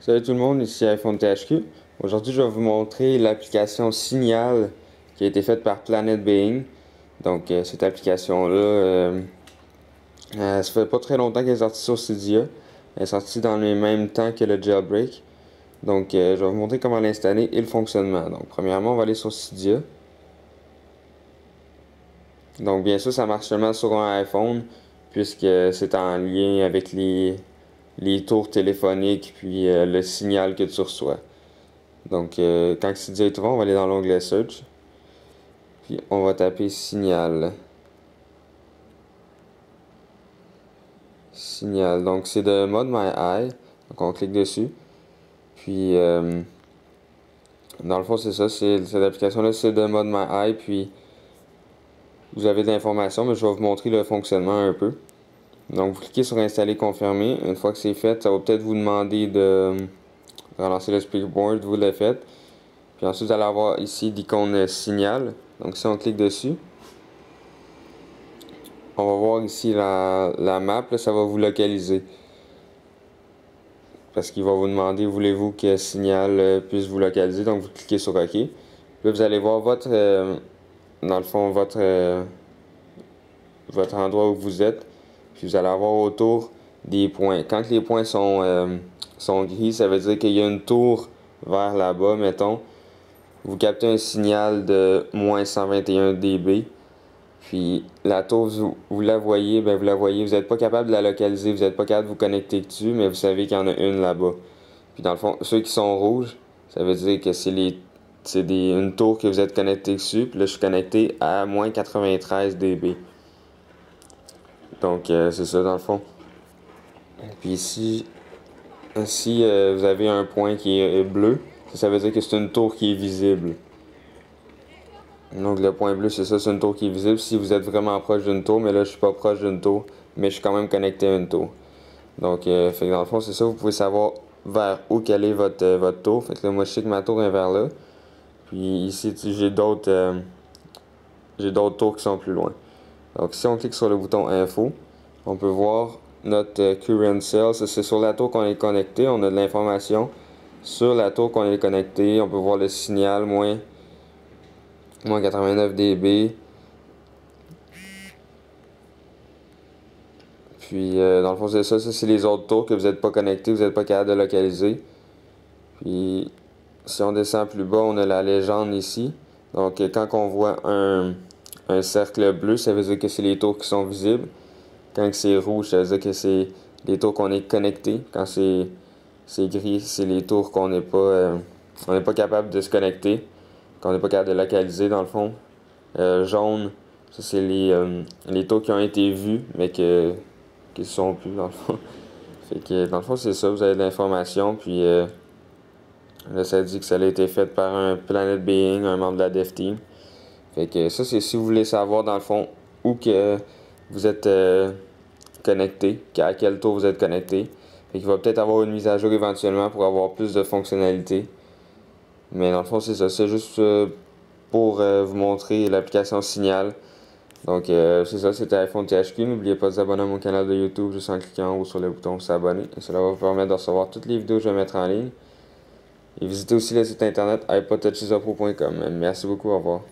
Salut tout le monde, ici iPhone THQ. Aujourd'hui, je vais vous montrer l'application Signal qui a été faite par Planet Being. Donc, cette application-là, ça fait pas très longtemps qu'elle est sortie sur Cydia. Elle est sortie dans le même temps que le jailbreak. Donc, je vais vous montrer comment l'installer et le fonctionnement. Donc, premièrement, on va aller sur Cydia. Donc, bien sûr, ça marche seulement sur un iPhone puisque c'est en lien avec les tours téléphoniques puis le signal que tu reçois. Donc, quand Cydia est ouvert, on va aller dans l'onglet Search. Puis, on va taper Signal. Signal. Donc, c'est de mode My Eye. Donc, on clique dessus. Puis, dans le fond, c'est ça. Cette application-là, c'est de mode My Eye. Puis, vous avez de l'information, mais je vais vous montrer le fonctionnement un peu. Donc, vous cliquez sur Installer, confirmer. Une fois que c'est fait, ça va peut-être vous demander de relancer le speakboard. Vous l'avez fait. Puis ensuite, vous allez avoir ici l'icône Signal. Donc, si on clique dessus, on va voir ici la map. Là, ça va vous localiser. Parce qu'il va vous demander, voulez-vous que Signal puisse vous localiser. Donc, vous cliquez sur OK. Puis là, vous allez voir dans le fond, votre endroit où vous êtes. Puis, vous allez avoir autour des points. Quand les points sont gris, ça veut dire qu'il y a une tour vers là-bas, mettons. Vous captez un signal de moins 121 dB. Puis la tour, vous la voyez, vous la voyez. Vous n'êtes pas capable de la localiser, vous n'êtes pas capable de vous connecter dessus, mais vous savez qu'il y en a une là-bas. Puis dans le fond, ceux qui sont rouges, ça veut dire que c'est une tour que vous êtes connecté dessus. Puis là, je suis connecté à moins 93 dB. Donc c'est ça dans le fond. Puis ici, vous avez un point qui est bleu, ça veut dire que c'est une tour qui est visible. Donc le point bleu, c'est ça, c'est une tour qui est visible si vous êtes vraiment proche d'une tour, mais là je suis pas proche d'une tour, mais je suis quand même connecté à une tour. Donc fait que dans le fond, c'est ça, vous pouvez savoir vers où quelle est votre tour. Fait que là, moi je sais que ma tour est vers là. Puis ici, j'ai d'autres tours qui sont plus loin. Donc si on clique sur le bouton Info, on peut voir notre current cell. C'est sur la tour qu'on est connecté, on a de l'information sur la tour qu'on est connecté. On peut voir le signal moins 89 dB. Puis dans le fond c'est ça, c'est les autres tours que vous n'êtes pas connectés, vous n'êtes pas capable de localiser. Puis si on descend plus bas, on a la légende ici. Donc quand on voit un cercle bleu, ça veut dire que c'est les tours qui sont visibles. Quand c'est rouge, ça veut dire que c'est les tours qu'on est connectés. Quand c'est gris, c'est les tours qu'on n'est pas capable de se connecter, qu'on n'est pas capable de localiser dans le fond. Jaune, ça c'est les tours qui ont été vus, mais qui ne sont plus dans le fond. Fait que dans le fond c'est ça, vous avez de l'information, puis là ça dit que ça a été fait par un Planet Being, un membre de la Dev Team. Fait que ça c'est si vous voulez savoir dans le fond où que vous êtes connecté, à quel tour vous êtes connecté. Fait qu'il va peut-être avoir une mise à jour éventuellement pour avoir plus de fonctionnalités. Mais dans le fond c'est ça, c'est juste pour vous montrer l'application Signal. Donc c'est ça, c'était iPhone THQ. N'oubliez pas de vous abonner à mon canal de YouTube juste en cliquant en haut sur le bouton s'abonner. Et cela va vous permettre de recevoir toutes les vidéos que je vais mettre en ligne. Et visitez aussi le site internet iPodtouchesapro.com. Merci beaucoup, au revoir.